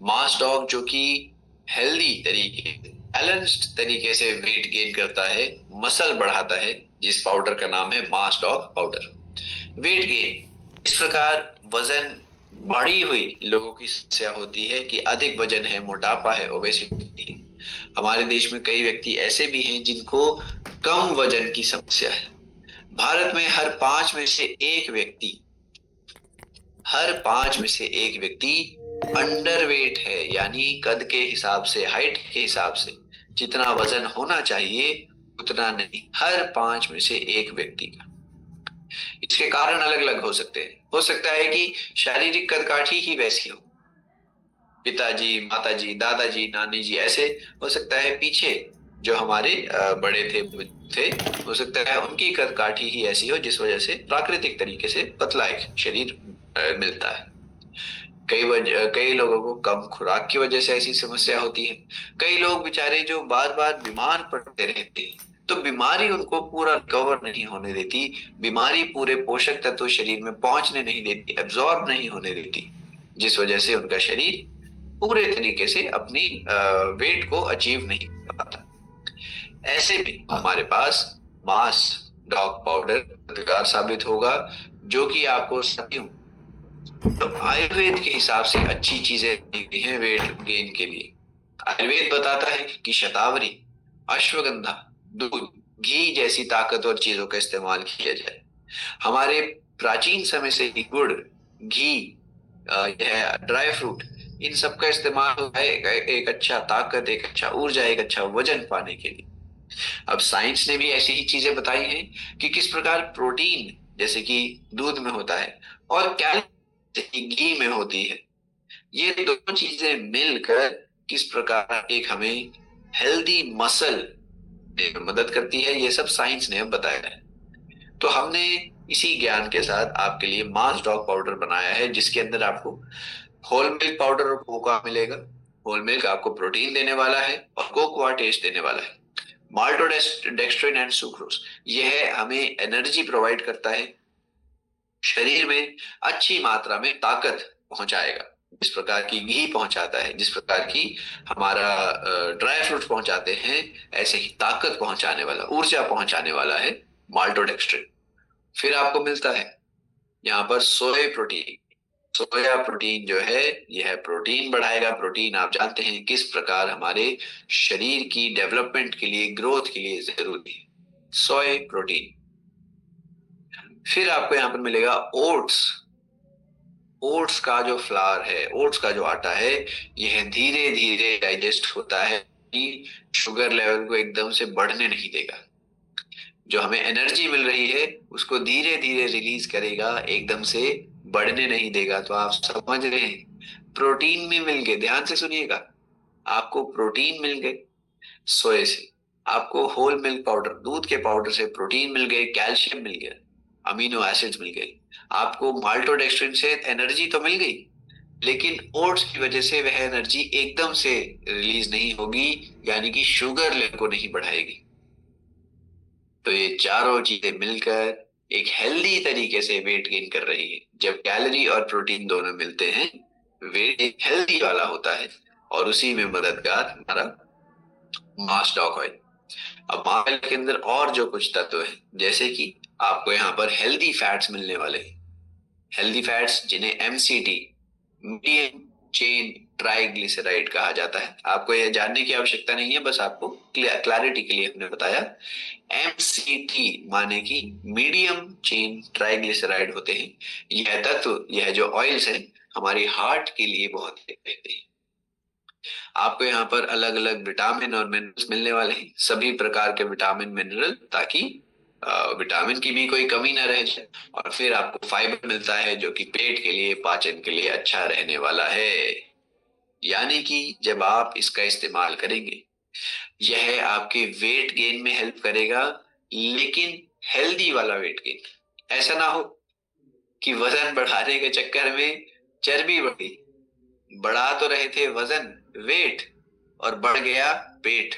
मास dog जो कि healthy तरीके, बैलेंस्ड तरीके से वेट गेन करता है, मसल बढ़ाता है, जिस पाउडर का नाम है मास डॉग पाउडर। वेट गेन इस प्रकार वजन बढ़ी हुई लोगों की समस्या होती है कि अधिक वजन है, मोटापा है, ओबेसिटी है। हमारे देश में कई व्यक्ति ऐसे भी हैं जिनको कम वजन की समस्या है। भारत में हर पांच में से एक व्यक्ति अंडरवेट है, यानी कद के हिसाब से, हाइट के हिसाब से जितना वजन होना चाहिए उतना नहीं, हर पांच में से एक व्यक्ति का। इसके कारण अलग अलग हो सकते हैं। हो सकता है कि शारीरिक कदकाठी ही वैसी हो, पिताजी, माताजी, दादाजी, नानी जी ऐसे। हो सकता है पीछे जो हमारे बड़े थे, हो सकता है उनकी कदकाठी ही ऐसी हो, जिस वजह से प्राकृतिक तरीके से पतला एक शरीर मिलता है। कई लोगों को कम खुराक की वजह से ऐसी समस्या होती है। कई लोग बेचारे जो बार बार बीमार पड़ते रहते हैं, तो बीमारी उनको पूरा रिकवर नहीं होने देती, बीमारी पूरे पोषक तत्व शरीर में पहुंचने नहीं देती, एब्जॉर्ब नहीं होने देती, जिस वजह से उनका शरीर पूरे तरीके से अपनी वेट को अचीव नहीं कर पाता। ऐसे में हमारे पास मास डॉग पाउडर मददगार साबित होगा, जो कि आपको सभी, तो आयुर्वेद के हिसाब से अच्छी चीजें दी गई हैं वेट गेन के लिए। आयुर्वेद बताता है कि शतावरी, अश्वगंधा, दूध, घी जैसी ताकतवर चीजों का इस्तेमाल किया जाए। हमारे प्राचीन समय से ही गुड़, घी, यह ड्राई फ्रूट, इन सब का इस्तेमाल होता है एक अच्छा ताकत, एक अच्छा ऊर्जा, एक अच्छा वजन पाने के लिए। अब साइंस ने भी ऐसी ही चीजें बताई हैं कि किस प्रकार प्रोटीन जैसे कि दूध में होता है और कैलोरी जैसे कि घी में होती है, ये दोनों चीजें मिलकर किस प्रकार एक हमें हेल्दी मसल में मदद करती है, ये सब साइंस ने अब बताया है। तो हमने इसी ज्ञान के साथ आपके लिए मास डॉग पाउडर बनाया है, जिसके अंदर आपको होल मिल्क पाउडर और कोकोआ मिलेगा। होल मिल्क आपको प्रोटीन देने वाला है और कोकोआ टेस्ट देने वाला है। माल्टोडेक्स्ट्रिन एंड सुक्रोज यह हमें एनर्जी प्रोवाइड करता है, शरीर में अच्छी मात्रा में ताकत पहुंचाएगा, जिस प्रकार की घी पहुंचाता है, जिस प्रकार की हमारा ड्राई फ्रूट पहुंचाते हैं, ऐसे ही ताकत पहुंचाने वाला, ऊर्जा पहुंचाने वाला है माल्टोडेक्स्ट्रिन। फिर आपको मिलता है यहाँ पर सोया प्रोटीन। सोया प्रोटीन जो है, यह प्रोटीन बढ़ाएगा। प्रोटीन आप जानते हैं किस प्रकार हमारे शरीर की डेवलपमेंट के लिए, ग्रोथ के लिए जरूरी है, सोया प्रोटीन। फिर आपको यहाँ पर मिलेगा ओट्स। ओट्स का जो फ्लावर है, ओट्स का जो आटा है, यह धीरे धीरे डाइजेस्ट होता है कि शुगर लेवल को एकदम से बढ़ने नहीं देगा। जो हमें एनर्जी मिल रही है उसको धीरे धीरे रिलीज करेगा, एकदम से बढ़ने नहीं देगा। तो आप समझ रहे हैं, प्रोटीन भी मिल गए, ध्यान से सुनिएगा। आपको प्रोटीन मिल गए सोए से, आपको होल मिल्क पाउडर, दूध के पाउडर से प्रोटीन मिल गए, कैल्शियम मिल गया, अमीनो एसिड्स मिल गए, आपको माल्टोडेक्स्ट्रिन से एनर्जी तो मिल गई, लेकिन ओट्स की वजह से वह एनर्जी एकदम से रिलीज नहीं होगी, यानी कि शुगर लेवल को नहीं बढ़ाएगी। तो ये चारों चीजें मिलकर एक हेल्दी तरीके से वेट गेन कर रही है। जब कैलोरी और प्रोटीन दोनों मिलते हैं, वेट एक हेल्दी वाला होता है, और उसी में मददगार हमारा मास डॉग ऑयल। अब ऑयल के अंदर और जो कुछ तत्व हैं, जैसे कि आपको यहाँ पर हेल्दी फैट्स मिलने वाले हैं। हेल्दी फैट्स जिन्हें एमसीटी, मीडियम चेन ट्राइग्लिसराइड कहा जाता है। आपको यह जानने की आवश्यकता नहीं है, बस आपको क्लैरिटी के लिए हमने बताया। एमसीटी माने कि मीडियम चेन ट्राइग्लिसराइड होते हैं। यह तत्व, यह जो ऑयल्स हैं, हमारी हार्ट के लिए बहुत रहते हैं। आपको यहाँ पर अलग अलग विटामिन और मिनरल्स मिलने वाले हैं, सभी प्रकार के विटामिन मिनरल, ताकि विटामिन की भी कोई कमी ना रह जाए। और फिर आपको फाइबर मिलता है, जो कि पेट के लिए, पाचन के लिए अच्छा रहने वाला है। यानी कि जब आप इसका इस्तेमाल करेंगे, यह आपके वेट गेन में हेल्प करेगा, लेकिन हेल्दी वाला वेट गेन। ऐसा ना हो कि वजन बढ़ाने के चक्कर में चर्बी बढ़ी, बढ़ा तो रहे थे वजन, वेट, और बढ़ गया पेट।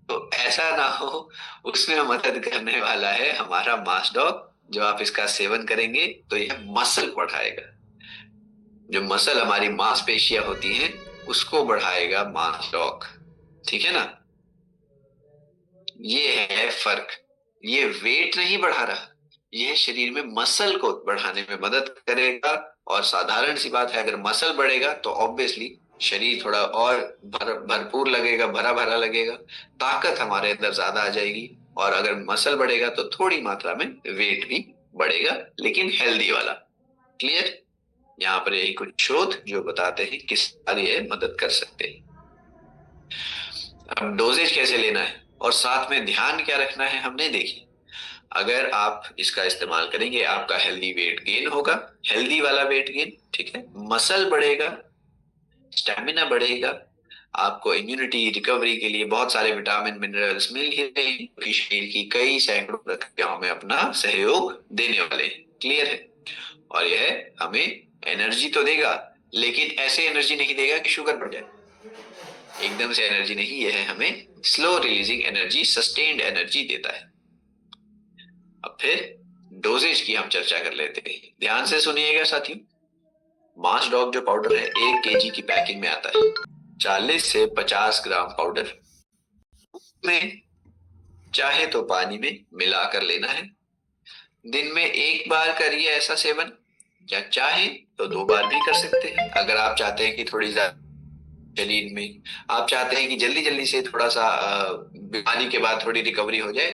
तो ऐसा ना हो, उसमें मदद करने वाला है हमारा मास डॉग। जो आप इसका सेवन करेंगे तो यह मसल बढ़ाएगा। जो मसल हमारी मांसपेशियां होती हैं, उसको बढ़ाएगा मास डॉग। ठीक है ना? ये है फर्क। ये वेट नहीं बढ़ा रहा, यह शरीर में मसल को बढ़ाने में मदद करेगा। और साधारण सी बात है, अगर मसल बढ़ेगा तो ऑब्वियसली शरीर थोड़ा और भरपूर लगेगा, भरा भरा लगेगा, ताकत हमारे अंदर ज्यादा आ जाएगी। और अगर मसल बढ़ेगा तो थोड़ी मात्रा में वेट भी बढ़ेगा, लेकिन हेल्दी वाला। क्लियर? यहाँ पर यही कुछ शोध जो बताते हैं किस तरह ये मदद कर सकते हैं। अब डोजेज कैसे लेना है और साथ में ध्यान क्या रखना है, हमने देखी। अगर आप इसका इस्तेमाल करेंगे, आपका हेल्दी वेट गेन होगा, हेल्दी वाला वेट गेन। ठीक है? मसल बढ़ेगा, स्टेमिना बढ़ेगा, आपको इम्यूनिटी रिकवरी के लिए बहुत सारे विटामिन मिनरल्स मिल ही रहे हैं, जो कि शरीर की कई सैकड़ों प्रक्रियाओं में अपना सहयोग देने वाले हैं। क्लियर है? और यह हमें एनर्जी तो देगा, लेकिन ऐसे एनर्जी नहीं देगा कि शुगर बढ़ जाए। एकदम से एनर्जी नहीं, यह हमें slow releasing energy, sustained energy देता है। अब फिर डोजेज की हम चर्चा कर लेते हैं। ध्यान से सुनिएगा साथियों। मास डॉग जो पाउडर है 1 kg की पैकिंग में आता है। 40 से 50 ग्राम पाउडर में चाहे तो पानी में मिलाकर लेना है। दिन में एक बार करिए ऐसा सेवन, या चाहे तो 2 बार भी कर सकते हैं। अगर आप चाहते हैं कि थोड़ी ज्यादा शरीर में, आप चाहते हैं कि जल्दी जल्दी से थोड़ा सा बीमारी के बाद थोड़ी रिकवरी हो जाए,